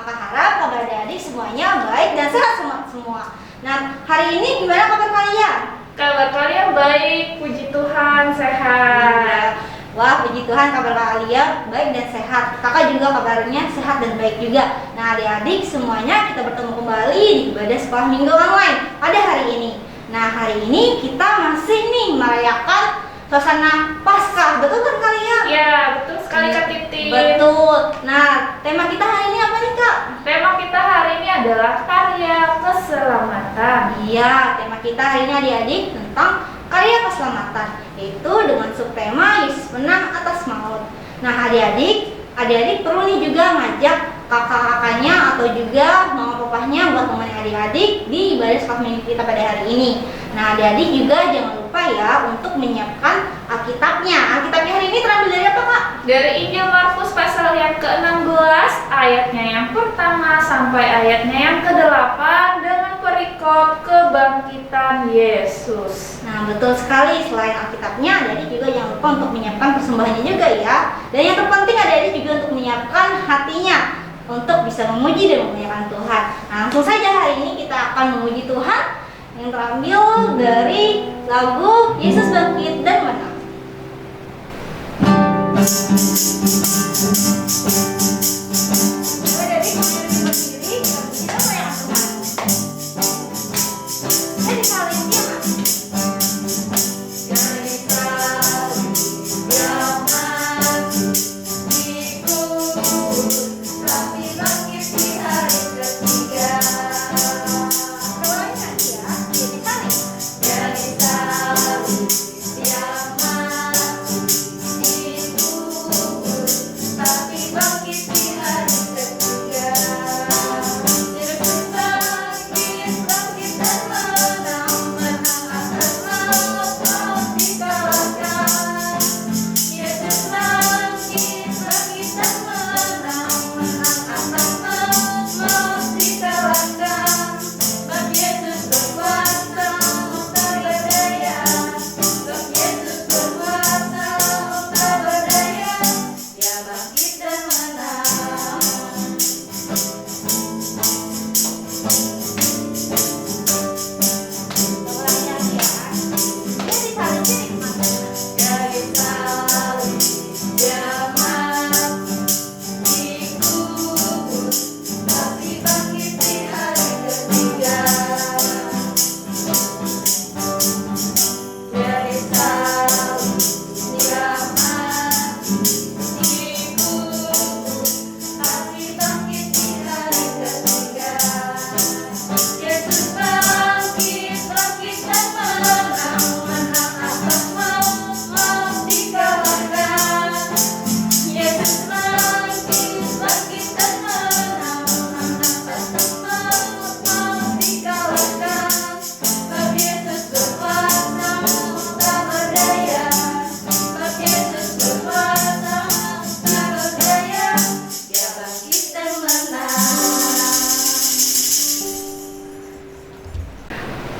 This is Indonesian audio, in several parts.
Kakak harap kabar adik-adik semuanya baik dan sehat semua. Nah, hari ini gimana kabar kalian? Kabar kalian baik, puji Tuhan, sehat. Wah, puji Tuhan kabar kalian baik dan sehat. Kakak juga kabarnya sehat dan baik juga. Nah, adik-adik semuanya kita bertemu kembali di ibadah sekolah minggu online pada hari ini. Nah, hari ini kita masih merayakan suasana Paskah, betul kan kalian? Ya, betul sekali Kak Titi. Betul. Nah, tema kita hari ini apa nih Kak? Tema kita hari ini adalah karya keselamatan. Iya, tema kita hari ini adik-adik tentang karya keselamatan, yaitu dengan subtema Yesus menang atas maut. Nah, adik-adik perlu nih juga ngajak kakak-kakaknya atau juga mama papahnya buat nemenin adik-adik di ibadah sekolah minggu kita pada hari ini. Nah, adik-adik juga jangan lupa ya untuk menyiapkan Alkitabnya. Alkitabnya hari ini terambil dari apa Kak? Dari Injil Markus pasal yang ke-16, ayatnya yang pertama sampai ayatnya yang ke-8 dengan perikop kebangkitan Yesus. Nah, betul sekali. Selain Alkitabnya, adik-adik juga jangan lupa untuk menyiapkan persembahannya juga ya. Dan yang terpenting adik-adik juga untuk menyiapkan hatinya untuk bisa memuji dan memuliakan Tuhan. Nah, langsung saja hari ini kita akan memuji Tuhan yang terambil dari lagu Yesus Bangkit dan Menang.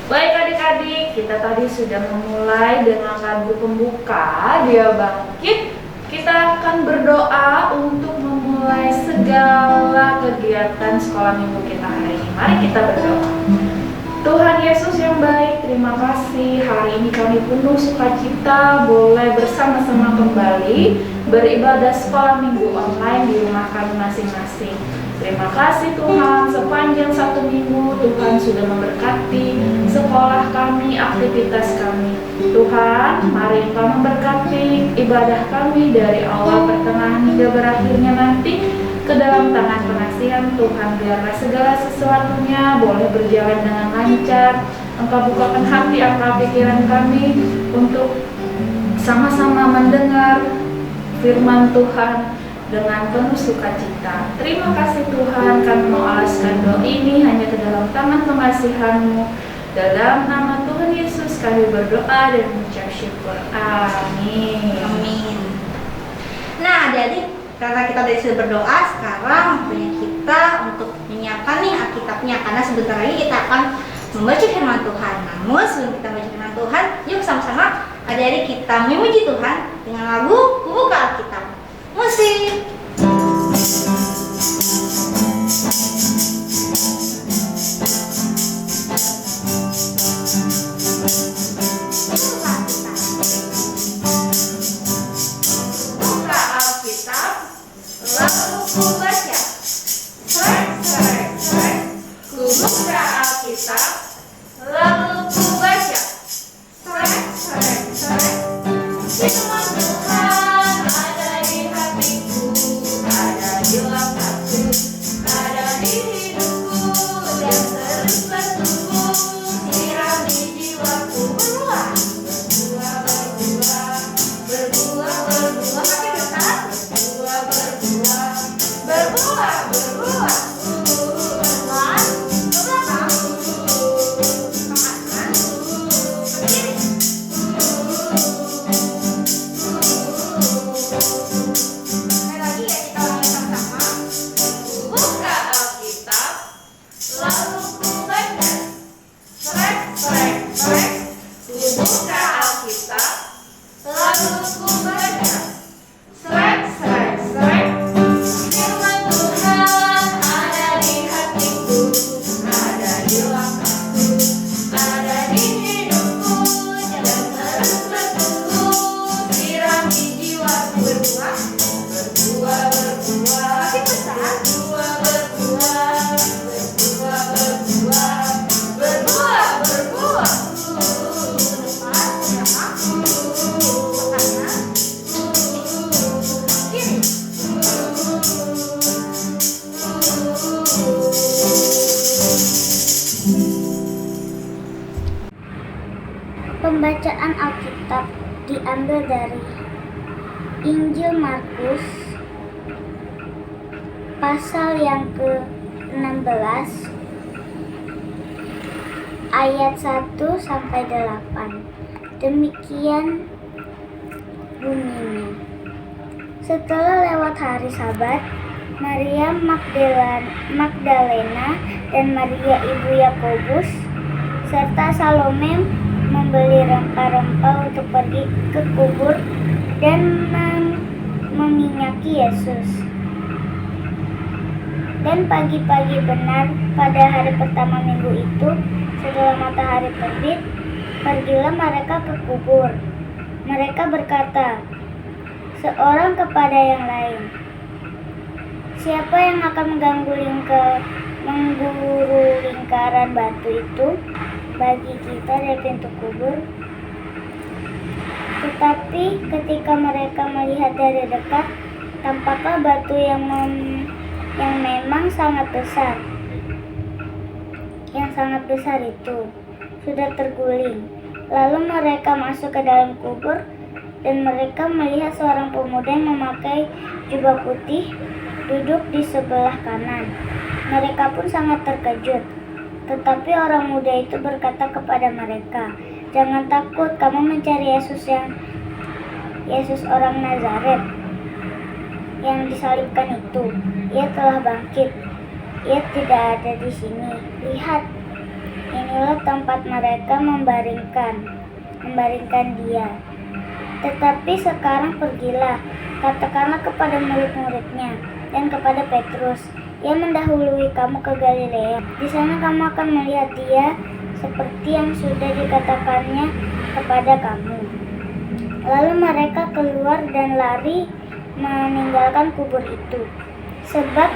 Baik adik-adik, kita tadi sudah memulai dengan lagu pembuka Dia Bangkit. Kita akan berdoa untuk memulai segala kegiatan sekolah minggu kita hari ini. Mari kita berdoa. Tuhan Yesus yang baik, terima kasih hari ini kami penuh sukacita boleh bersama-sama kembali beribadah sekolah minggu online di rumah kami masing-masing. Terima kasih Tuhan, sepanjang 1 minggu Tuhan sudah memberkati sekolah kami, aktivitas kami. Tuhan, mari Engkau memberkati ibadah kami dari awal pertengahan hingga berakhirnya nanti ke dalam tangan pengasihan Tuhan. Biarlah segala sesuatunya boleh berjalan dengan lancar. Engkau bukakan hati, akal pikiran kami untuk sama-sama mendengar firman Tuhan dengan penuh sukacita. Terima kasih Tuhan, kami mau alaskan doa ini hanya ke dalam tangan pengasihan-Mu. Dalam nama Tuhan Yesus kami berdoa dan mengucap syukur. Amin. Amin. Nah, jadi karena kita sudah berdoa, sekarang waktunya kita untuk menyiapkan Alkitabnya, karena sebentar lagi kita akan membaca firman Tuhan. Namun sebelum kita membaca firman Tuhan, yuk sama-sama adik-adik kita memuji Tuhan dengan lagu Ku Buka Alkitab. Musik. Alkitab, lalu ku baca. Firman Tuhan ada di hatiku, ada di langkahku, ada di hidupku, dan terus bertumbuh, sirami jiwaku. Berbuah, berbuah, berbuah, berbuah, berbuah. Makin dekat. Berbuah, berbuah, berbuah, berbuah. Pelan, ke belakang, ke kanan, ke kiri. Sekali lagi ya, kita ulangi sama-sama. Buka Alkitab, lalu ku baca. Ku buka Alkitab, lalu ku baca. Firman Tuhan ada di hatiku, ada di langkahku, ada di hidupku, dan terus bertumbuh, sirami jiwaku. Berbuah, berbuah, berbuah. Makin besar. Berbuah, berbuah, berbuah, berbuah, berbuah, berbuah. Depan, ke belakang, ke kanan, ke kiri. Pembacaan Alkitab diambil dari Injil Markus pasal yang ke-16 ayat 1 sampai 8. Demikian bunyinya. Setelah lewat hari Sabat, Maria Magdalena dan Maria ibu Yakobus serta Salome membeli rempah-rempah untuk pergi ke kubur dan meminyaki Yesus. Dan pagi-pagi benar pada hari pertama minggu itu, setelah matahari terbit, pergilah mereka ke kubur. Mereka berkata, seorang kepada yang lain, siapa yang akan mengguru lingkaran batu itu bagi kita dari pintu kubur? Tetapi ketika mereka melihat dari dekat, tampaklah batu yang memang sangat besar. Yang sangat besar itu sudah terguling. Lalu mereka masuk ke dalam kubur dan mereka melihat seorang pemuda yang memakai jubah putih duduk di sebelah kanan. Mereka pun sangat terkejut. Tetapi orang muda itu berkata kepada mereka, jangan takut, kamu mencari Yesus orang Nazaret yang disalibkan itu. Ia telah bangkit. Ia tidak ada di sini. Lihat, inilah tempat mereka membaringkan dia. Tetapi sekarang pergilah, katakanlah kepada murid-muridnya dan kepada Petrus, ia mendahului kamu ke Galilea. Di sana kamu akan melihat dia seperti yang sudah dikatakannya kepada kamu. Lalu mereka keluar dan lari meninggalkan kubur itu, sebab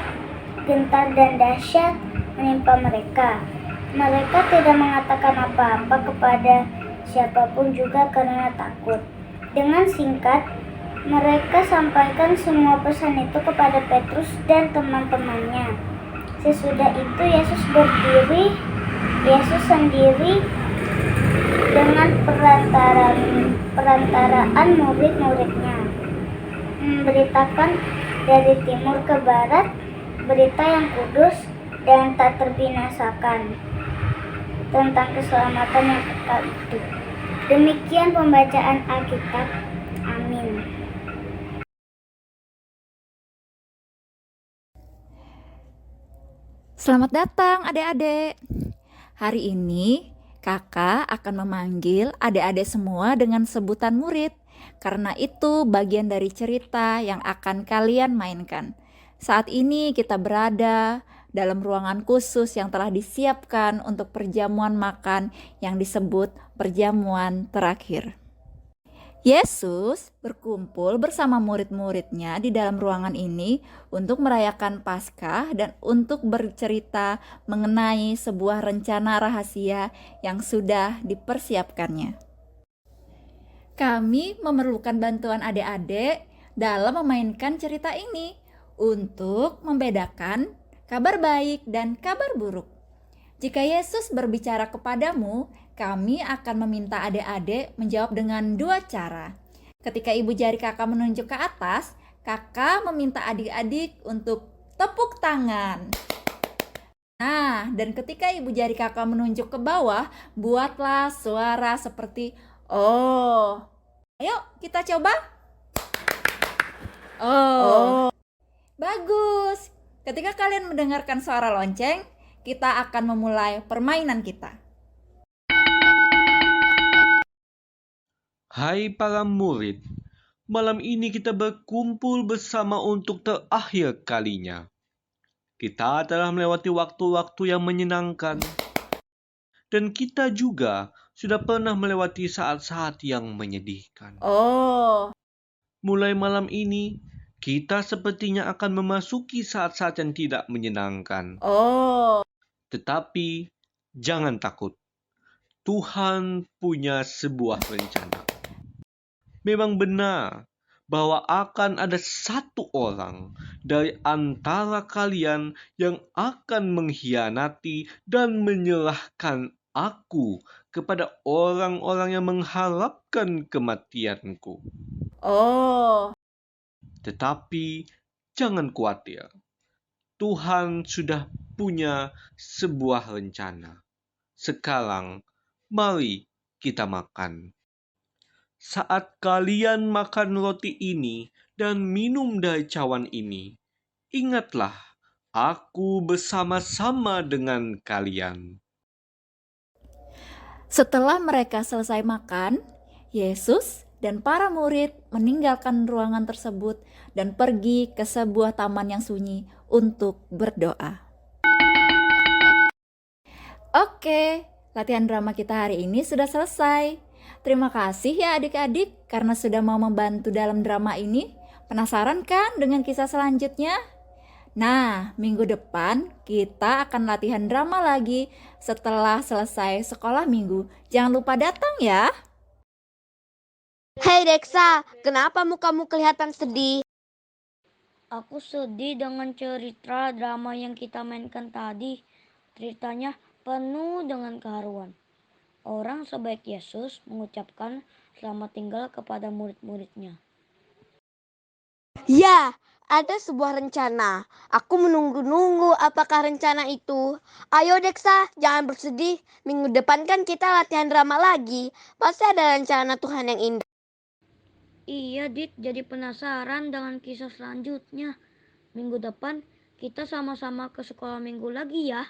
gentar dan dahsyat menimpa mereka. Mereka tidak mengatakan apa-apa kepada siapapun juga karena takut. Dengan singkat, mereka sampaikan semua pesan itu kepada Petrus dan teman-temannya. Sesudah itu Yesus sendiri dengan perantaraan murid-muridnya memberitakan dari timur ke barat berita yang kudus dan tak terbinasakan tentang keselamatan yang kekal itu. Demikian pembacaan Alkitab. Amin. Selamat datang adik-adik. Hari ini kakak akan memanggil adik-adik semua dengan sebutan murid. Karena itu bagian dari cerita yang akan kalian mainkan. Saat ini kita berada dalam ruangan khusus yang telah disiapkan untuk perjamuan makan yang disebut perjamuan terakhir. Yesus berkumpul bersama murid-muridnya di dalam ruangan ini untuk merayakan Paskah dan untuk bercerita mengenai sebuah rencana rahasia yang sudah dipersiapkannya. Kami memerlukan bantuan adik-adik dalam memainkan cerita ini untuk membedakan kabar baik dan kabar buruk. Jika Yesus berbicara kepadamu, kami akan meminta adik-adik menjawab dengan dua cara. Ketika ibu jari kakak menunjuk ke atas, kakak meminta adik-adik untuk tepuk tangan. Nah, dan ketika ibu jari kakak menunjuk ke bawah, buatlah suara seperti "oh". Ayo kita coba. Oh. Bagus. Ketika kalian mendengarkan suara lonceng, kita akan memulai permainan kita. Hai para murid, malam ini kita berkumpul bersama untuk terakhir kalinya. Kita telah melewati waktu-waktu yang menyenangkan. Dan kita juga sudah pernah melewati saat-saat yang menyedihkan. Oh. Mulai malam ini, kita sepertinya akan memasuki saat-saat yang tidak menyenangkan. Oh. Tetapi jangan takut. Tuhan punya sebuah rencana. Memang benar bahwa akan ada satu orang dari antara kalian yang akan mengkhianati dan menyerahkan aku kepada orang-orang yang mengharapkan kematianku. Oh. Tetapi jangan khawatir. Tuhan sudah punya sebuah rencana. Sekarang, mari kita makan. Saat kalian makan roti ini dan minum dari cawan ini, ingatlah, aku bersama-sama dengan kalian. Setelah mereka selesai makan, Yesus dan para murid meninggalkan ruangan tersebut dan pergi ke sebuah taman yang sunyi untuk berdoa. Oke, latihan drama kita hari ini sudah selesai. Terima kasih ya adik-adik karena sudah mau membantu dalam drama ini. Penasaran kan dengan kisah selanjutnya? Nah, minggu depan kita akan latihan drama lagi setelah selesai sekolah minggu. Jangan lupa datang ya. Hei Deksa, kenapa mukamu kelihatan sedih? Aku sedih dengan cerita drama yang kita mainkan tadi. Ceritanya penuh dengan keharuan. Orang sebaik Yesus mengucapkan selamat tinggal kepada murid-muridnya. Ya, ada sebuah rencana. Aku menunggu-nunggu apakah rencana itu. Ayo Deksa, jangan bersedih. Minggu depan kan kita latihan drama lagi. Pasti ada rencana Tuhan yang indah. Iya Dit, jadi penasaran dengan kisah selanjutnya. Minggu depan kita sama-sama ke sekolah minggu lagi ya.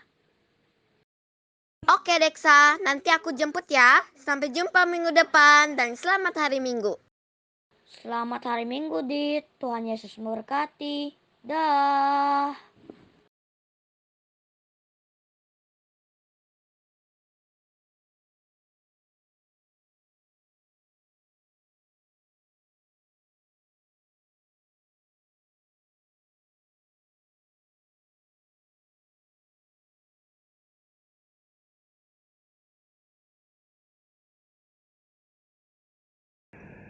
Oke Deksa, nanti aku jemput ya. Sampai jumpa minggu depan dan selamat hari Minggu. Selamat hari Minggu Dit, Tuhan Yesus memberkati. Dah.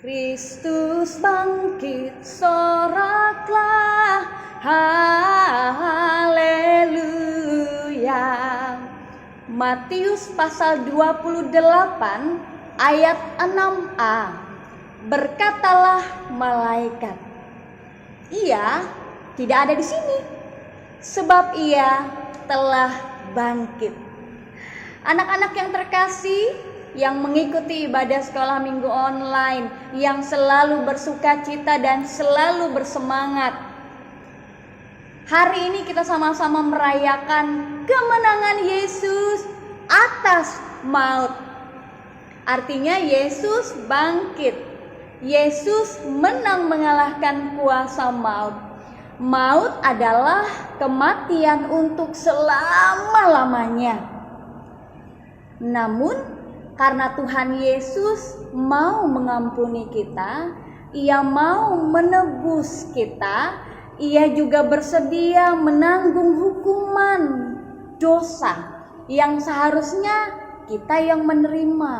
Kristus bangkit, soraklah, haleluya. Matius pasal 28 ayat 6a. Berkatalah malaikat, "Ia tidak ada di sini, sebab ia telah bangkit." Anak-anak yang terkasih, yang mengikuti ibadah sekolah minggu online, yang selalu bersuka cita dan selalu bersemangat. Hari ini kita sama-sama merayakan kemenangan Yesus atas maut. Artinya Yesus bangkit. Yesus menang mengalahkan kuasa maut. Maut adalah kematian untuk selama-lamanya. Namun Karena Tuhan Yesus mau mengampuni kita, Ia mau menebus kita, Ia juga bersedia menanggung hukuman dosa yang seharusnya kita yang menerima,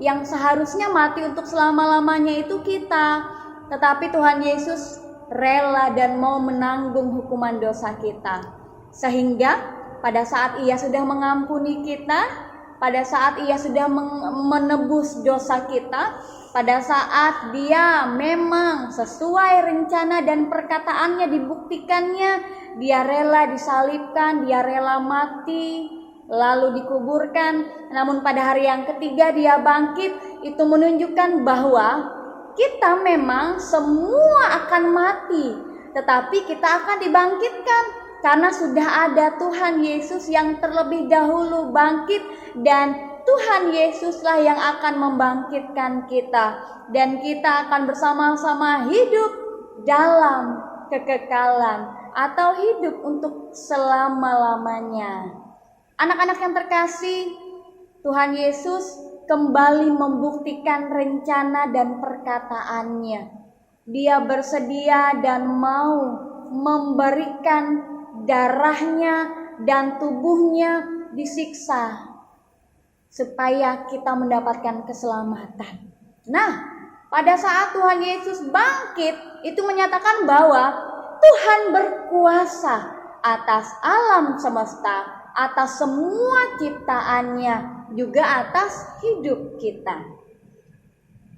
yang seharusnya mati untuk selama-lamanya itu kita. Tetapi Tuhan Yesus rela dan mau menanggung hukuman dosa kita. Sehingga pada saat Ia sudah mengampuni kita, pada saat Ia sudah menebus dosa kita, pada saat Dia memang sesuai rencana dan perkataannya dibuktikannya, Dia rela disalibkan, Dia rela mati, lalu dikuburkan. Namun pada hari yang ketiga Dia bangkit. Itu menunjukkan bahwa kita memang semua akan mati, tetapi kita akan dibangkitkan. Karena sudah ada Tuhan Yesus yang terlebih dahulu bangkit, dan Tuhan Yesuslah yang akan membangkitkan kita, dan kita akan bersama-sama hidup dalam kekekalan atau hidup untuk selama-lamanya. Anak-anak yang terkasih, Tuhan Yesus kembali membuktikan rencana dan perkataannya. Dia bersedia dan mau memberikan darahnya dan tubuhnya disiksa supaya kita mendapatkan keselamatan. Nah, pada saat Tuhan Yesus bangkit, itu menyatakan bahwa Tuhan berkuasa atas alam semesta, atas semua ciptaannya, juga atas hidup kita.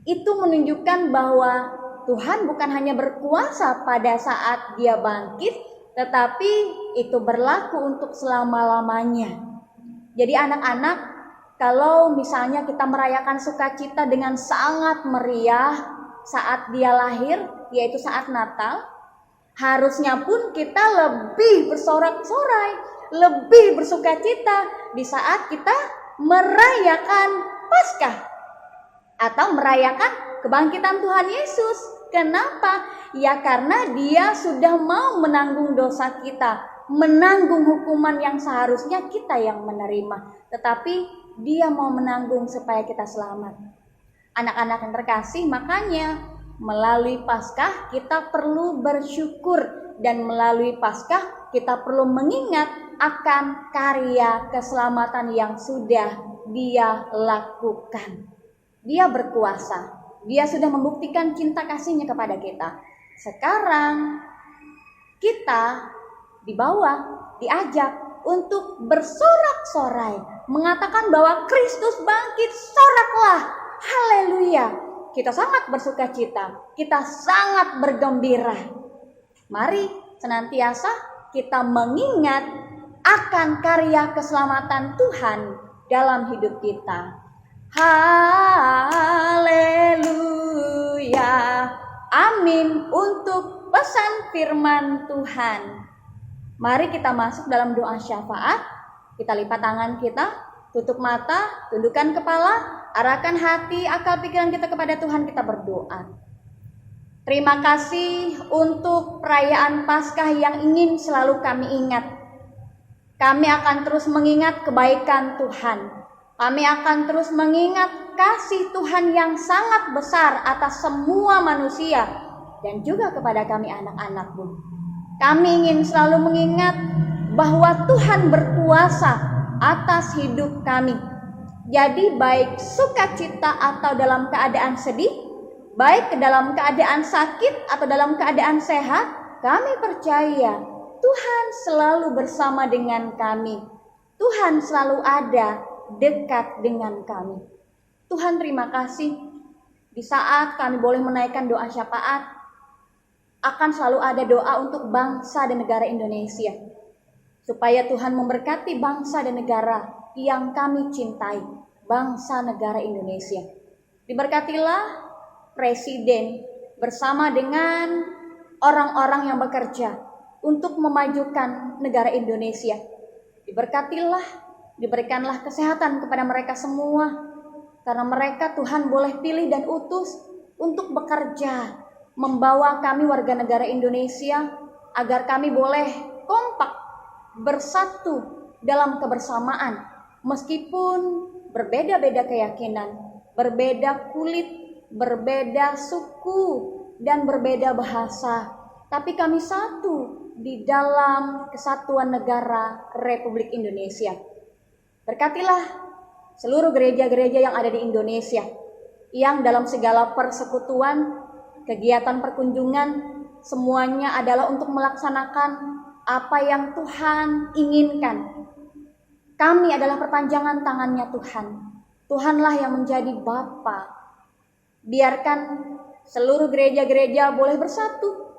Itu menunjukkan bahwa Tuhan bukan hanya berkuasa pada saat Dia bangkit, tetapi itu berlaku untuk selama-lamanya. Jadi anak-anak, kalau misalnya kita merayakan sukacita dengan sangat meriah saat Dia lahir, yaitu saat Natal, harusnya pun kita lebih bersorak-sorai, lebih bersukacita di saat kita merayakan Paskah atau merayakan kebangkitan Tuhan Yesus. Kenapa? Ya karena Dia sudah mau menanggung dosa kita, menanggung hukuman yang seharusnya kita yang menerima, tetapi Dia mau menanggung supaya kita selamat. Anak-anak yang terkasih, makanya melalui Paskah kita perlu bersyukur, dan melalui Paskah kita perlu mengingat akan karya keselamatan yang sudah Dia lakukan. Dia berkuasa. Dia sudah membuktikan cinta kasih-Nya kepada kita. Sekarang kita diajak untuk bersorak-sorai, mengatakan bahwa Kristus bangkit, soraklah, haleluya. Kita sangat bersukacita, kita sangat bergembira. Mari senantiasa kita mengingat akan karya keselamatan Tuhan dalam hidup kita. Haleluya. Amin untuk pesan firman Tuhan. Mari kita masuk dalam doa syafaat. Kita lipat tangan kita, tutup mata, tundukkan kepala, arahkan hati, akal pikiran kita kepada Tuhan. Kita berdoa. Terima kasih untuk perayaan Paskah yang ingin selalu kami ingat. Kami akan terus mengingat kebaikan Tuhan. Kami akan terus mengingat kasih Tuhan yang sangat besar atas semua manusia dan juga kepada kami anak-anak-Mu. Kami ingin selalu mengingat bahwa Tuhan berkuasa atas hidup kami. Jadi baik sukacita atau dalam keadaan sedih, baik dalam keadaan sakit atau dalam keadaan sehat, kami percaya Tuhan selalu bersama dengan kami. Tuhan selalu ada dekat dengan kami. Tuhan, terima kasih di saat kami boleh menaikkan doa syafaat, akan selalu ada doa untuk bangsa dan negara Indonesia, supaya Tuhan memberkati bangsa dan negara yang kami cintai, bangsa negara Indonesia. Diberkatilah Presiden bersama dengan orang-orang yang bekerja untuk memajukan negara Indonesia. Diberikanlah kesehatan kepada mereka semua, karena mereka Tuhan boleh pilih dan utus untuk bekerja, membawa kami warga negara Indonesia, agar kami boleh kompak, bersatu dalam kebersamaan, meskipun berbeda-beda keyakinan, berbeda kulit, berbeda suku, dan berbeda bahasa. Tapi kami satu di dalam kesatuan negara Republik Indonesia. Berkatilah seluruh gereja-gereja yang ada di Indonesia, yang dalam segala persekutuan, kegiatan perkunjungan, semuanya adalah untuk melaksanakan apa yang Tuhan inginkan. Kami adalah perpanjangan tangannya Tuhan. Tuhanlah yang menjadi Bapa. Biarkan seluruh gereja-gereja boleh bersatu.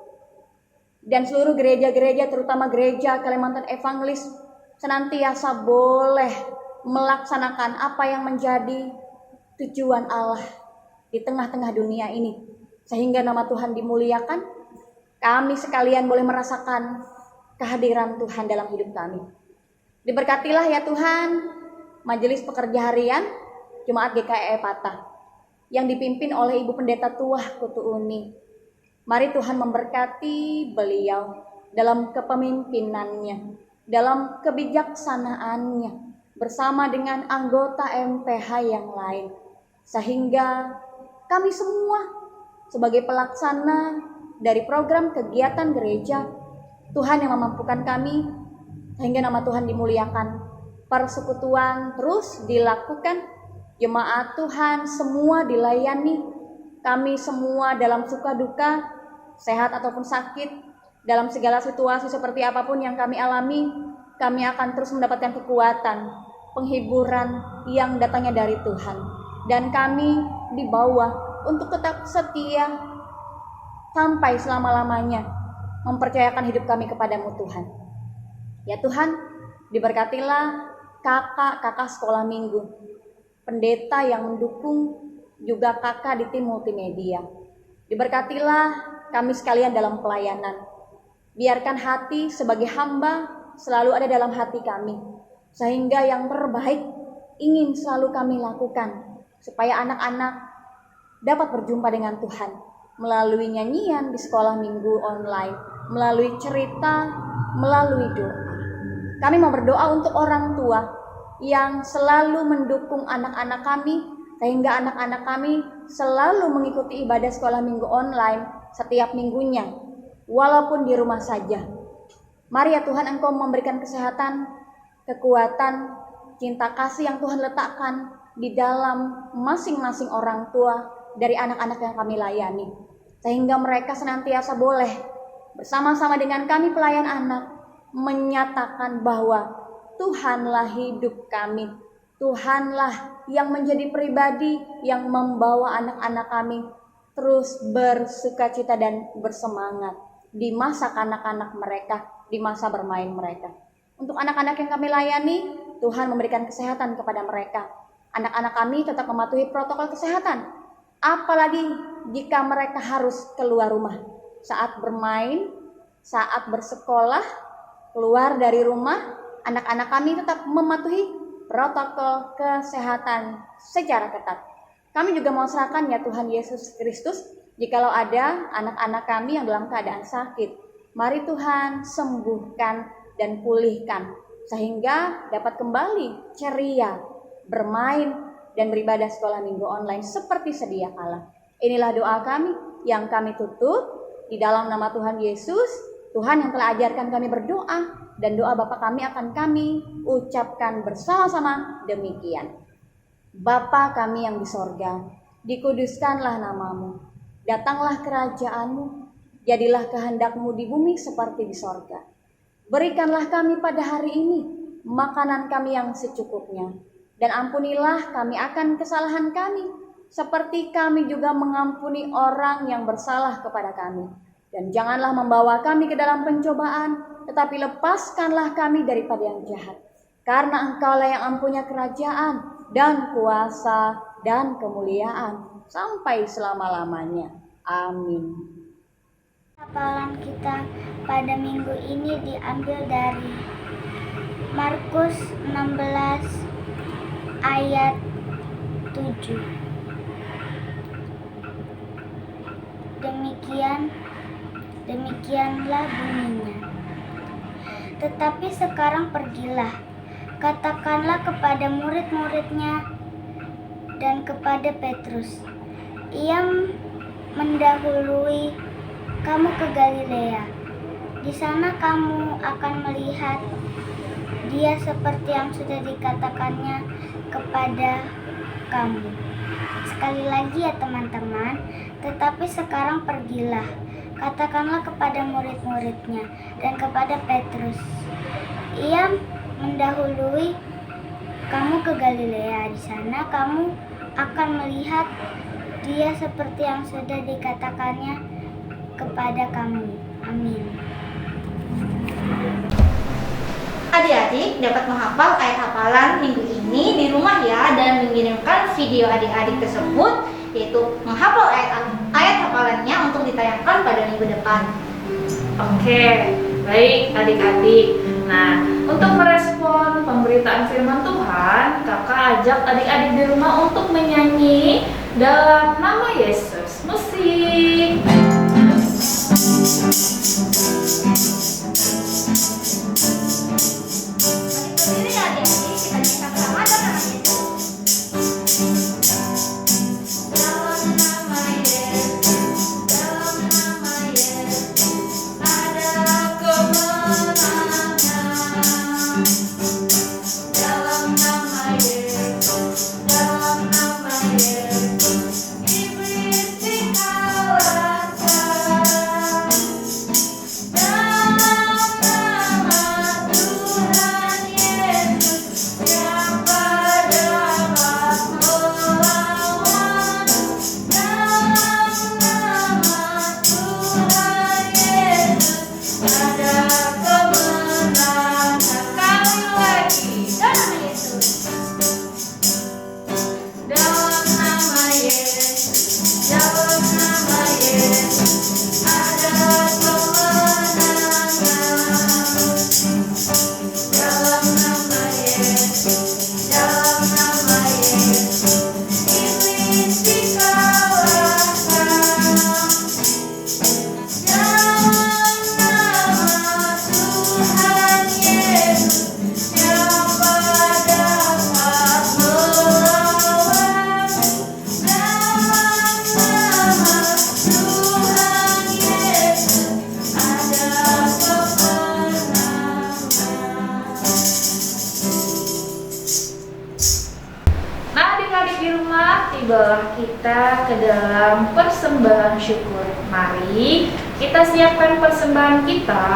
Dan seluruh gereja-gereja, terutama gereja Kalimantan Evangelis, senantiasa boleh melaksanakan apa yang menjadi tujuan Allah di tengah-tengah dunia ini. Sehingga nama Tuhan dimuliakan, kami sekalian boleh merasakan kehadiran Tuhan dalam hidup kami. Diberkatilah ya Tuhan, Majelis Pekerja Harian Jemaat GKI Patah yang dipimpin oleh Ibu Pendeta Tuah Kutu Uni. Mari Tuhan memberkati beliau dalam kepemimpinannya, dalam kebijaksanaannya, bersama dengan anggota MPH yang lain. Sehingga kami semua sebagai pelaksana dari program kegiatan gereja, Tuhan yang memampukan kami, sehingga nama Tuhan dimuliakan. Persekutuan terus dilakukan, jemaat Tuhan semua dilayani, kami semua dalam suka duka, sehat ataupun sakit, dalam segala situasi seperti apapun yang kami alami, kami akan terus mendapatkan kekuatan, penghiburan yang datangnya dari Tuhan. Dan kami dibawa untuk tetap setia sampai selama-lamanya mempercayakan hidup kami kepadamu Tuhan. Ya Tuhan, diberkatilah kakak-kakak sekolah minggu, pendeta yang mendukung, juga kakak di tim multimedia. Diberkatilah kami sekalian dalam pelayanan. Biarkan hati sebagai hamba selalu ada dalam hati kami, sehingga yang terbaik ingin selalu kami lakukan, supaya anak-anak dapat berjumpa dengan Tuhan melalui nyanyian di sekolah minggu online, melalui cerita, melalui doa. Kami mau berdoa untuk orang tua yang selalu mendukung anak-anak kami, sehingga anak-anak kami selalu mengikuti ibadah sekolah minggu online setiap minggunya, walaupun di rumah saja. Mari ya Tuhan, Engkau memberikan kesehatan, kekuatan, cinta kasih yang Tuhan letakkan di dalam masing-masing orang tua dari anak-anak yang kami layani, sehingga mereka senantiasa boleh bersama-sama dengan kami pelayan anak menyatakan bahwa Tuhanlah hidup kami, Tuhanlah yang menjadi pribadi yang membawa anak-anak kami terus bersukacita dan bersemangat di masa kanak-kanak mereka, di masa bermain mereka. Untuk anak-anak yang kami layani, Tuhan memberikan kesehatan kepada mereka. Anak-anak kami tetap mematuhi protokol kesehatan, apalagi jika mereka harus keluar rumah saat bermain, saat bersekolah, keluar dari rumah, anak-anak kami tetap mematuhi protokol kesehatan secara ketat. Kami juga mau serahkan ya Tuhan Yesus Kristus, jikalau ada anak-anak kami yang dalam keadaan sakit, mari Tuhan sembuhkan dan pulihkan, sehingga dapat kembali ceria, bermain, dan beribadah sekolah minggu online seperti sedia kala. Inilah doa kami yang kami tutup di dalam nama Tuhan Yesus, Tuhan yang telah ajarkan kami berdoa, dan doa Bapa kami akan kami ucapkan bersama-sama demikian. Bapa kami yang di sorga, dikuduskanlah namamu, datanglah kerajaanmu, jadilah kehendakmu di bumi seperti di sorga. Berikanlah kami pada hari ini makanan kami yang secukupnya, dan ampunilah kami akan kesalahan kami, seperti kami juga mengampuni orang yang bersalah kepada kami. Dan janganlah membawa kami ke dalam pencobaan, tetapi lepaskanlah kami daripada yang jahat. Karena Engkaulah yang mempunyai kerajaan dan kuasa dan kemuliaan sampai selama-lamanya. Amin. Hafalan kita pada minggu ini diambil dari Markus 16 ayat 7. Demikianlah bunyinya. Tetapi sekarang pergilah, katakanlah kepada murid-muridnya dan kepada Petrus, "Ia mendahului kamu ke Galilea. Di sana kamu akan melihat Dia seperti yang sudah dikatakannya kepada kamu." Sekali lagi ya teman-teman, tetapi sekarang pergilah, katakanlah kepada murid-muridnya dan kepada Petrus, "Ia mendahului kamu ke Galilea. Di sana kamu akan melihat Dia seperti yang sudah dikatakannya kepada kamu." Amin. Adik-adik dapat menghafal ayat hafalan minggu ini di rumah ya, dan mengirimkan video adik-adik tersebut, yaitu menghafal ayat hafalannya untuk ditayangkan pada minggu depan. Oke, baik adik-adik. Nah, untuk merespon pemberitaan firman Tuhan, kakak ajak adik-adik di rumah untuk menyanyi dalam nama Yesus. Musik. Berdiri ya adik-adik, kita nyanyikan bersama dalam nama Yesus. Dalam nama Yesus, dalam nama Yesus, ada kemenangan. Dalam nama Yesus, dalam nama Yesus, iblis dikalahkan. Dalam nama Tuhan Yesus, siapa dapat melawan? Dalam nama Tuhan Yesus, ada kemenangan. Sekali lagi, dalam Yesus. Dalam nama Yesus, dalam nama Yesus, ada kemenangan. Dalam nama Yesus, dalam nama Yesus, iblis dikalahkan. Dalam nama Tuhan Yesus, siapa dapat melawan? Dalam nama Tuhan Yesus, ada kemenangan. Nah, adik-adik di rumah, tibalah kita ke dalam persembahan syukur. Mari kita siapkan persembahan kita,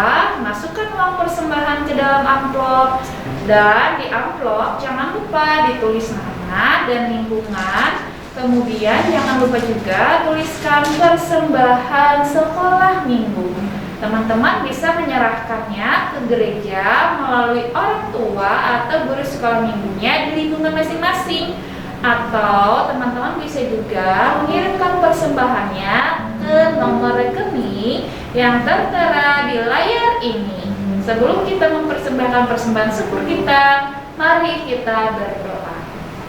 masukkan uang persembahan ke dalam amplop, dan di amplop jangan lupa ditulis nama dan lingkungan. Kemudian jangan lupa juga tuliskan persembahan sekolah minggu. Teman-teman bisa menyerahkannya ke gereja melalui orang tua atau guru sekolah minggunya di lingkungan masing-masing. Atau teman-teman bisa juga mengirimkan persembahannya ke nomor rekening yang tertera di layar ini. Sebelum kita mempersembahkan persembahan syukur kita, mari kita berdoa.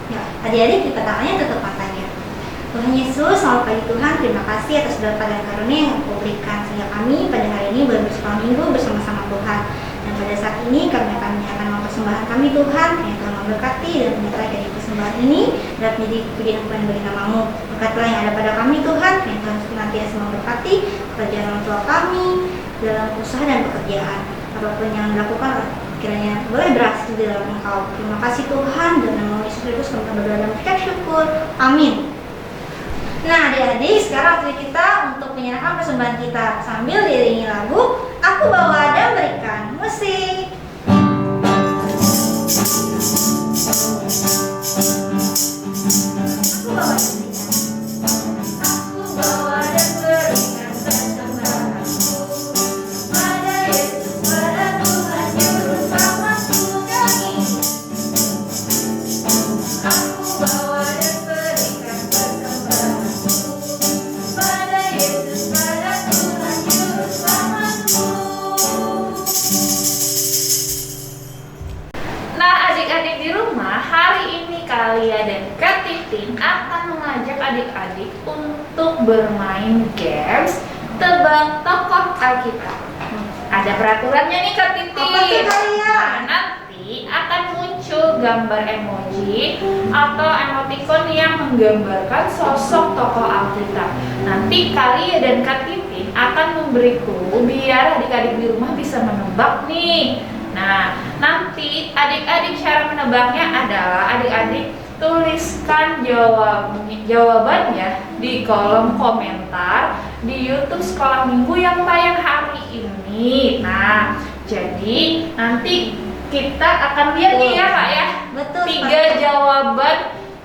Ya, adik-adik kita tangannya tutup matanya. Tuhan Yesus, selamat pagi Tuhan, terima kasih atas berkat dan karunia yang Engkau berikan sehingga kami pada hari ini baru bersekolah minggu bersama-sama Tuhan. Dan pada saat ini kami akan menyerahkan uang persembahan kami Tuhan, yang Tuhan memberkati dan menyertai dari persembahan ini dan menjadi puji dan pujian bagi nama-Mu. Berkatlah yang ada pada kami Tuhan, yang Tuhan senantiasa memberkati pekerjaan orang tua kami dalam usaha dan pekerjaan. Apapun yang dilakukan kiranya boleh berhasil di dalam Engkau. Terima kasih Tuhan, dan nama Yesus Kristus kami berdoa dan mengucap syukur. Amin. Nah adik-adik, sekarang waktu kita untuk menyerahkan persembahan kita sambil diiringi lagu Aku Bawa dan Berikan. Musik. Aku bawa dan berikan. Aku bawa dan berikan persembahanku pada Yesus, pada Tuhan Juru Selamatku kami. Aku bawa dan berikan persembahanku pada Yesus, pada Tuhan Juru Selamatku. Nah, adik-adik di rumah, hari ini Kalia dan Kak Titin akan mengajak adik-adik untuk bermain games tebak tokoh Alkitab. Ada peraturannya nih Kak Titin. Apa tuh, Kalia? Nah, nanti nanti akan muncul gambar emoji atau emoticon yang menggambarkan sosok tokoh Alkitab. Nanti Kalia dan Kak Titin akan memberi clue biar adik-adik di rumah bisa menebak nih. Nah, nanti adik-adik cara menebaknya adalah adik-adik tuliskan jawabannya di kolom komentar di YouTube Sekolah Minggu yang tayang hari ini. Nah, jadi nanti kita akan lihat nih ya Kak ya, Betul 3 jawaban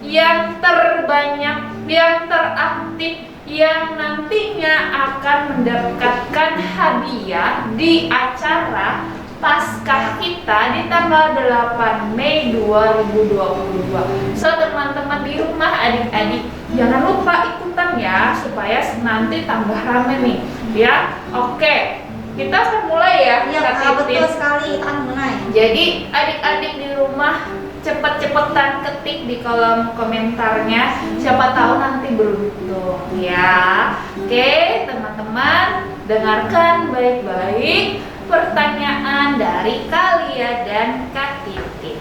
yang terbanyak, yang teraktif, yang nantinya akan mendapatkan hadiah di acara Paskah kita di tanggal 8 Mei 2022. So teman-teman di rumah, adik-adik jangan lupa ikutan ya supaya nanti tambah rame nih ya. Oke, kita akan mulai ya. Iya, Kak Titin. betul sekali, akan mulai. Jadi adik-adik di rumah cepet-cepetan ketik di kolom komentarnya, siapa tahu nanti beruntung ya. Oke teman-teman, dengarkan baik-baik pertanyaan dari Kalia dan Kak Titin.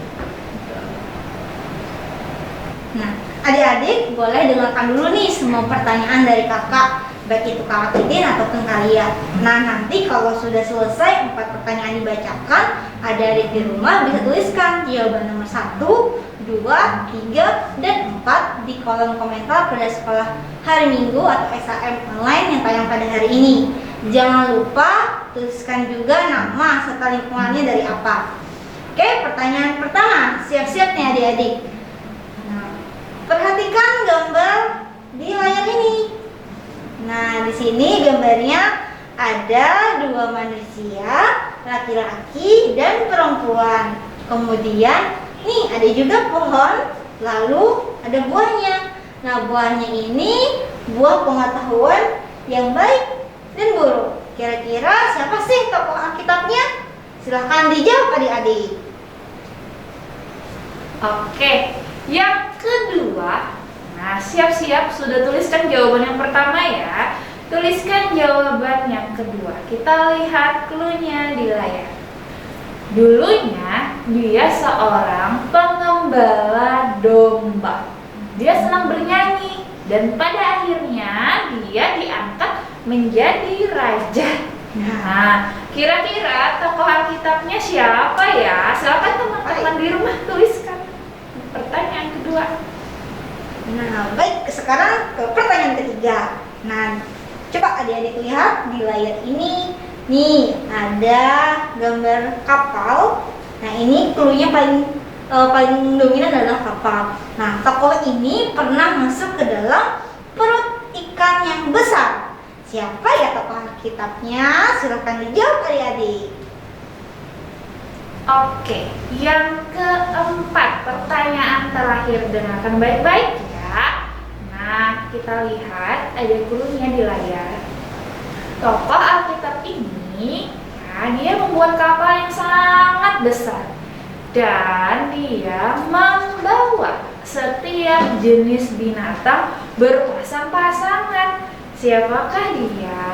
Nah, adik-adik boleh dengarkan dulu nih semua pertanyaan dari kakak, baik itu Kak Titin ataupun Kalia. Nah, nanti kalau sudah selesai 4 pertanyaan dibacakan, adik-adik di rumah bisa tuliskan jawaban nomor 1, 2, 3, dan 4 di kolom komentar pada sekolah hari Minggu atau SHM online yang tayang pada hari ini. Jangan lupa tuliskan juga nama serta lingkungannya dari apa. Oke, pertanyaan pertama, siap-siap nih adik-adik. Nah, perhatikan gambar di layar ini. Nah, di sini gambarnya ada 2 manusia, laki-laki dan perempuan. Kemudian nih ada juga pohon, lalu ada buahnya. Nah, buahnya ini buah pengetahuan yang baik dan buruk. Kira-kira siapa sih tokoh Alkitabnya? Silahkan dijawab adik-adik. Oke, yang kedua, nah siap-siap sudah tuliskan jawaban yang pertama ya. Tuliskan jawaban yang kedua. Kita lihat clue-nya di layar. Dulunya dia seorang pengembala domba. Dia senang bernyanyi dan pada akhirnya dia diangkat menjadi raja. Nah, kira-kira tokoh Alkitabnya siapa ya? Silakan teman-teman di rumah tuliskan pertanyaan kedua. Nah, baik, sekarang ke pertanyaan ketiga. Nah, coba adik-adik lihat di layar ini. Nih, ada gambar kapal. Nah, ini clue-nya paling dominan adalah kapal. Nah, tokoh ini pernah masuk ke dalam perut ikan yang besar. Siapa ya tokoh Alkitabnya? Silahkan dijawab adik-adik. Oke, yang keempat, pertanyaan terakhir, dengarkan baik-baik ya. Nah, kita lihat ada clue-nya di layar. Tokoh Alkitab ini, ya, dia membuat kapal yang sangat besar dan dia membawa setiap jenis binatang berpasang-pasangan. Siapakah dia?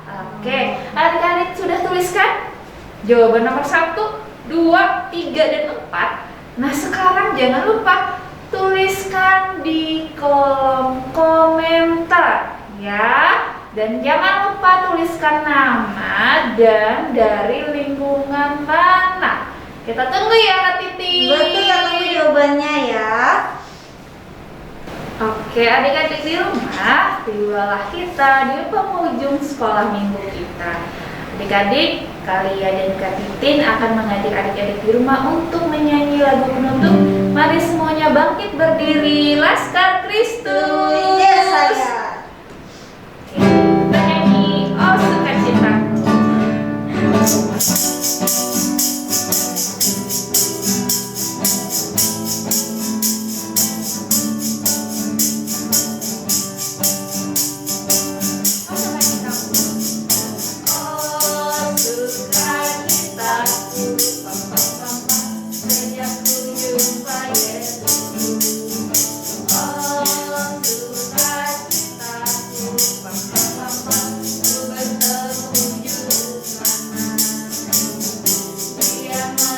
Oke, adik-adik sudah tuliskan jawaban nomor 1, 2, 3, dan 4. Nah, sekarang jangan lupa tuliskan di kolom komentar ya. Dan jangan lupa tuliskan nama dan dari lingkungan mana. Kita tunggu ya Kak Titi. Betul, kita tunggu jawabannya ya. Oke, adik-adik di rumah, tibalah kita di penghujung sekolah minggu kita. Adik-adik, Kalia dan Kak Titin akan mengajak adik-adik di rumah untuk menyanyi lagu penutup. Mari semuanya bangkit berdiri, Laskar Kristus. Yes, saya. Oke, kita nyanyi Oh Sukacitaku. Yeah.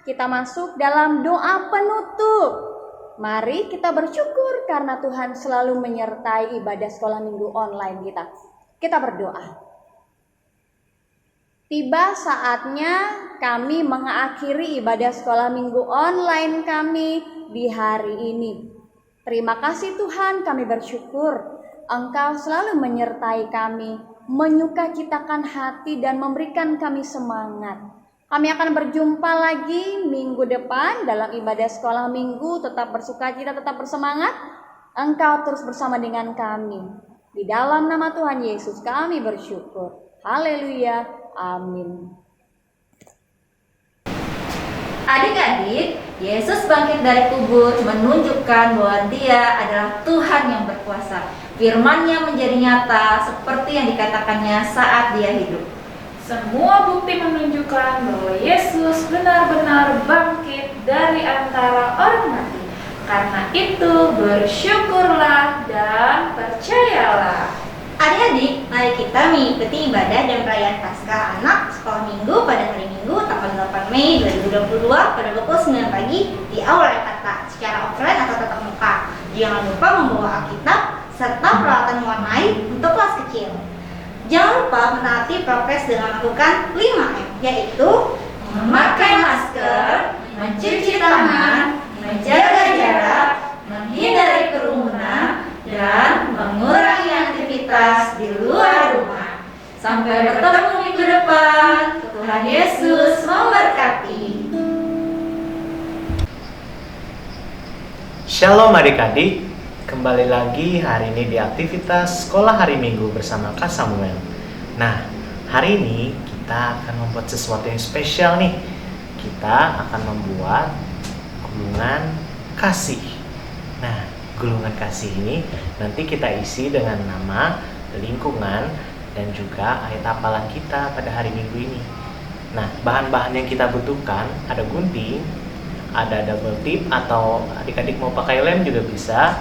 kita masuk dalam doa penutup. Mari kita bersyukur karena Tuhan selalu menyertai ibadah sekolah minggu online kita. Kita berdoa. Tiba saatnya kami mengakhiri ibadah sekolah minggu online kami di hari ini. Terima kasih Tuhan, kami bersyukur Engkau selalu menyertai kami, menyukacitakan hati dan memberikan kami semangat. Kami akan berjumpa lagi minggu depan dalam ibadah sekolah minggu. Tetap bersukacita, tetap bersemangat. Engkau terus bersama dengan kami. Di dalam nama Tuhan Yesus kami bersyukur. Haleluya. Amin. Adik-adik, Yesus bangkit dari kubur menunjukkan bahwa Dia adalah Tuhan yang berkuasa. Firman-Nya menjadi nyata seperti yang dikatakannya saat Dia hidup. Semua bukti menunjukkan bahwa Yesus benar-benar bangkit dari antara orang mati. Karena itu bersyukurlah dan percayalah. Adik-adik, mari kita mengikuti ibadah dan perayaan Paskah Anak Sekolah Minggu pada hari Minggu tanggal 8 Mei 2022 pada pukul 9 pagi di Aula Ekata secara offline atau tatap muka. Jangan lupa membawa Alkitab serta peralatan mewarnai untuk kelas kecil. Jangan lupa menaati prokes dengan melakukan 5M, yaitu Memakai masker, mencuci tangan, menjaga jarak, menghindari kerumunan, dan mengurangi aktivitas di luar rumah. Sampai bertemu minggu depan. Tuhan Yesus memberkati. Shalom adik-adik, kembali lagi hari ini di aktivitas sekolah hari Minggu bersama Kak Samuel. Nah, hari ini kita akan membuat sesuatu yang spesial nih. Kita akan membuat gulungan kasih. Nah, gulungan kasih ini nanti kita isi dengan nama, lingkungan, dan juga ayat hafalan kita pada hari Minggu ini. Nah, bahan-bahan yang kita butuhkan ada gunting, ada double tip atau adik-adik mau pakai lem juga bisa,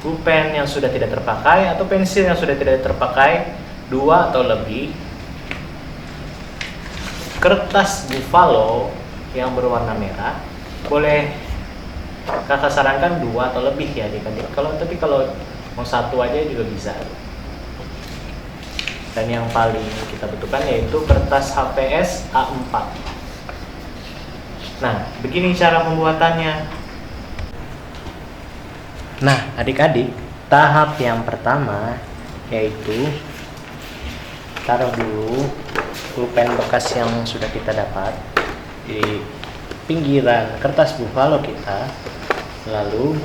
pulpen yang sudah tidak terpakai atau pensil yang sudah tidak terpakai 2 atau lebih, kertas buffalo yang berwarna merah, boleh kakak sarankan 2 atau lebih ya adik-adik. Tapi kalau mau 1 aja juga bisa. Dan yang paling kita butuhkan yaitu kertas HVS A4. Nah, begini cara pembuatannya. Nah, adik-adik, tahap yang pertama yaitu taruh dulu pulpen bekas yang sudah kita dapat di pinggiran kertas buffalo kita. Lalu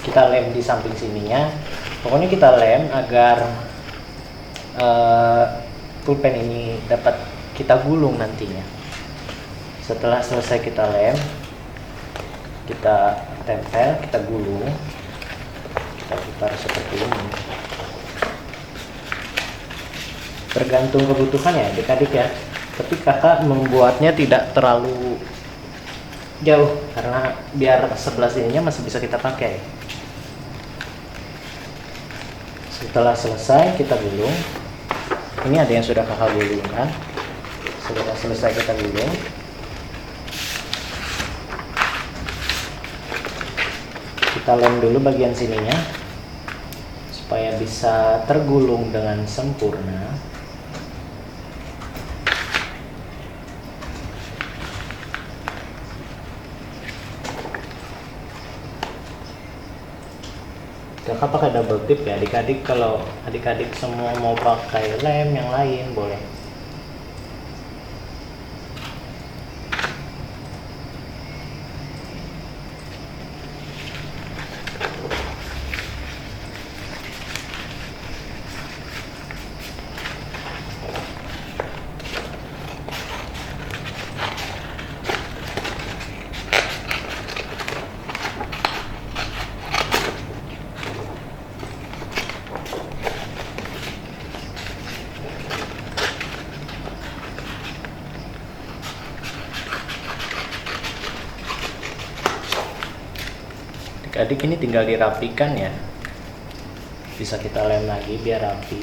kita lem di samping sininya. Pokoknya kita lem agar pulpen ini dapat kita gulung nantinya. Setelah selesai kita lem, kita tempel, kita gulung, kita putar seperti ini. Tergantung kebutuhan ya adik-adik ya. Tapi kakak membuatnya tidak terlalu jauh karena biar sebelah sininya masih bisa kita pakai. Setelah selesai kita gulung. Ini ada yang sudah kakak gulung kan. Setelah selesai kita gulung, kita lem dulu bagian sininya supaya bisa tergulung dengan sempurna. Kakak pakai double tip ya adik-adik. Kalau adik-adik semua mau pakai lem yang lain boleh. Adik ini tinggal dirapikan ya, bisa kita lem lagi biar rapi.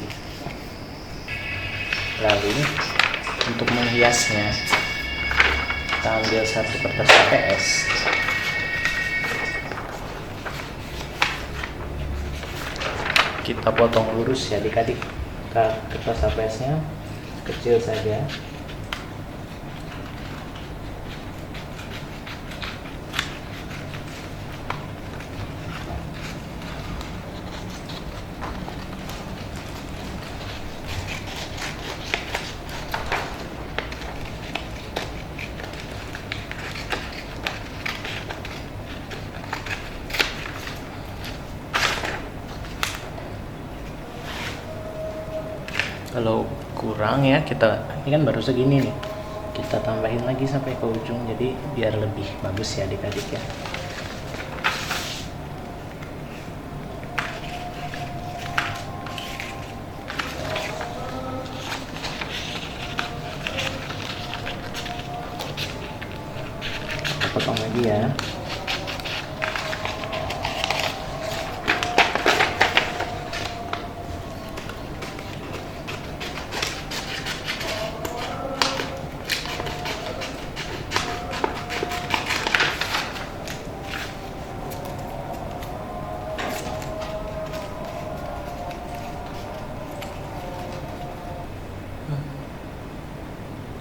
Lalu untuk menghiasnya kita kita ambil satu kertas HPS. Kita potong lurus ya adik-adik. Kertas HPS-nya kecil saja. Kalau kurang ya ini kan baru segini nih, kita tambahin lagi sampai ke ujung, jadi biar lebih bagus ya adik-adik ya. Kita potong lagi ya.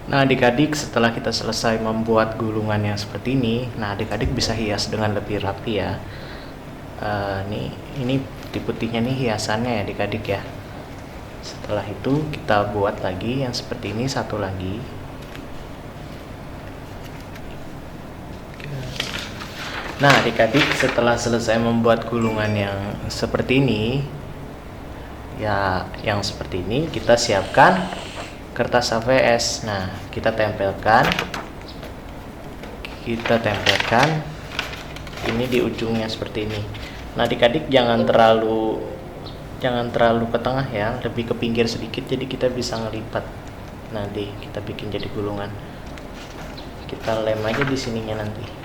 Nah adik-adik, setelah kita selesai membuat gulungan yang seperti ini, nah adik-adik bisa hias dengan lebih rapi ya. Ini putih-putihnya nih hiasannya ya adik-adik ya. Setelah itu kita buat lagi yang seperti ini satu lagi. Nah adik-adik, setelah selesai membuat gulungan yang seperti ini ya, yang seperti ini kita siapkan kertas HVS. Nah, kita tempelkan ini di ujungnya seperti ini. Nah, adik-adik jangan terlalu ke tengah ya, lebih ke pinggir sedikit, jadi kita bisa ngelipat. Nanti kita bikin jadi gulungan. Kita lem aja di sininya nanti.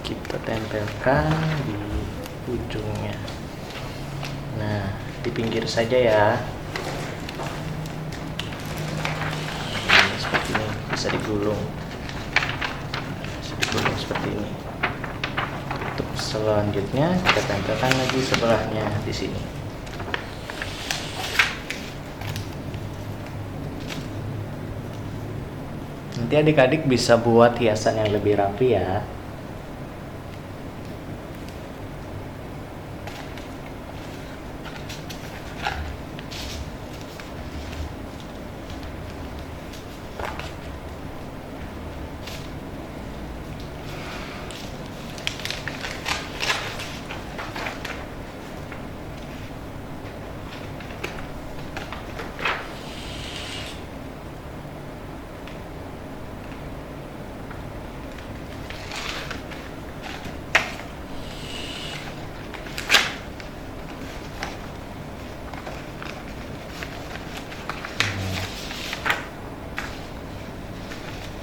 Kita tempelkan di ujungnya. Nah, di pinggir saja ya. Ini seperti ini, bisa digulung. Seperti ini. Untuk selanjutnya kita tempelkan lagi sebelahnya di sini. Nanti adik-adik bisa buat hiasan yang lebih rapi ya.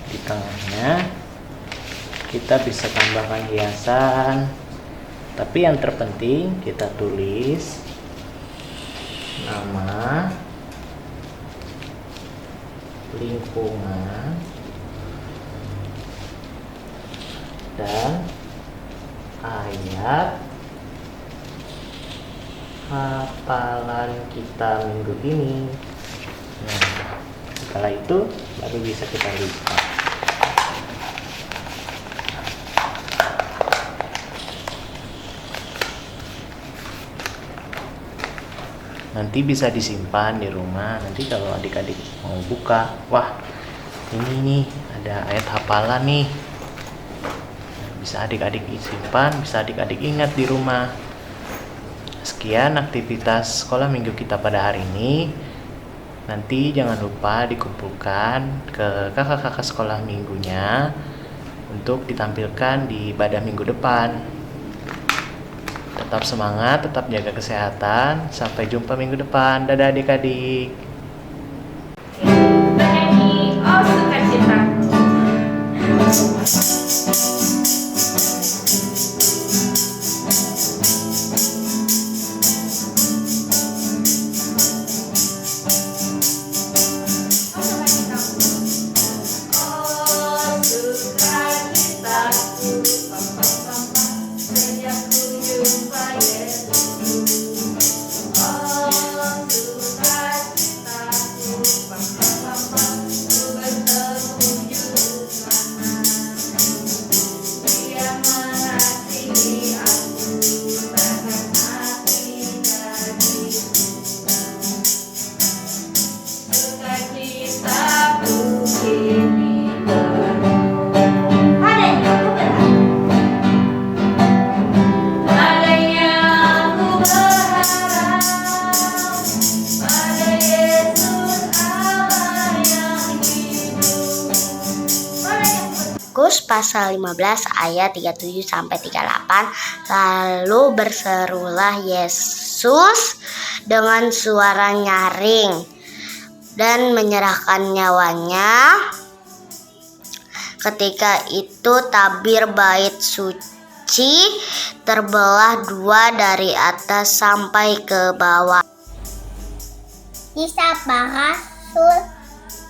Di tengahnya kita bisa tambahkan hiasan, tapi yang terpenting kita tulis nama, lingkungan, dan ayat hafalan kita minggu ini. Nah, setelah itu baru bisa kita lipat. Nanti bisa disimpan di rumah. Nanti kalau adik-adik mau buka, wah ini nih ada ayat hafalan nih. Bisa adik-adik simpan, bisa adik-adik ingat di rumah. Sekian aktivitas sekolah minggu kita pada hari ini. Nanti jangan lupa dikumpulkan ke kakak-kakak sekolah minggunya untuk ditampilkan di ibadah minggu depan. Tetap semangat, tetap jaga kesehatan. Sampai jumpa minggu depan. Dadah adik-adik. Kita nyanyi Oh Sukacitaku. Markus pasal 15 ayat 37 sampai 38. Lalu berserulah Yesus dengan suara nyaring dan menyerahkan nyawanya. Ketika itu tabir bait suci terbelah dua dari atas sampai ke bawah. Kisah para Rasul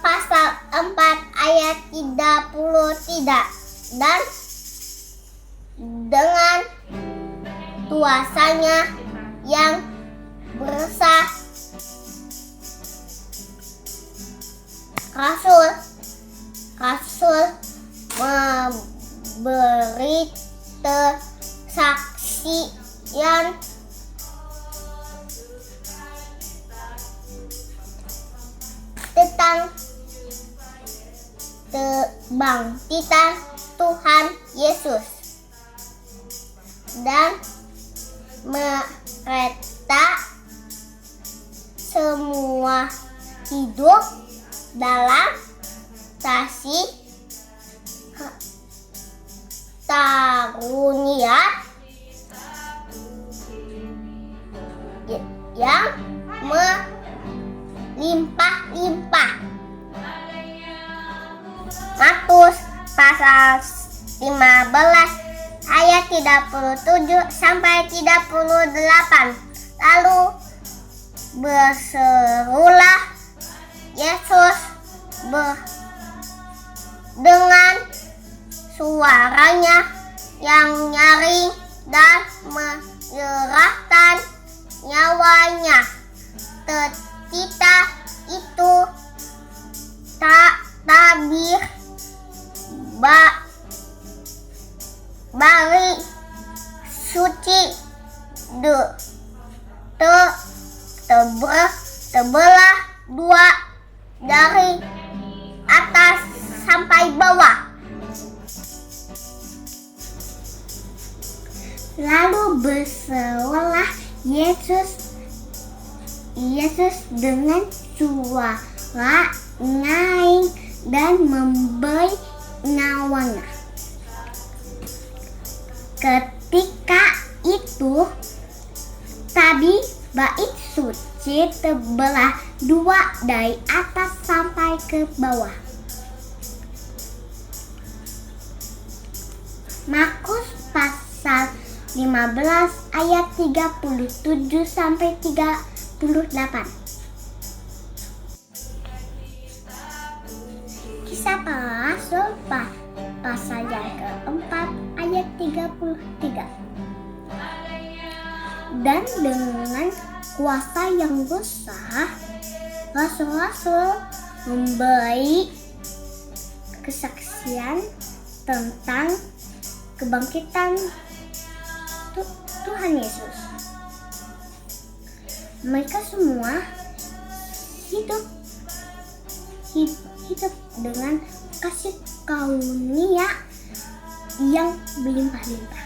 pasal 4 ayat 33. Dan dengan kuasanya yang besar Rasul memberi kesaksian tentang kebangkitan Tuhan Yesus, dan mereka semua hidup dalam kasih karunia yang melimpah-limpah. Markus pasal 15 ayat 37 sampai 38. Lalu berserulah Yesus dengan suaranya yang nyaring dan menyerahkan nyawanya. Ketika itu tabir bait suci terbelah dua dari atas sampai bawah. Lalu berserulah Yesus dengan suara nyaring dan memberi nyawanya. Ketika itu tabir bait suci terbelah dua dari atas sampai ke bawah. Markus pasal 15 ayat 37 sampai 38. Kisah para Rasul pasal yang keempat ayat 33. Dan dengan kuasa yang besar rasul-rasul memberi kesaksian tentang kebangkitan Tuhan Yesus, mereka semua hidup dengan kasih karunia yang berlimpah-limpah.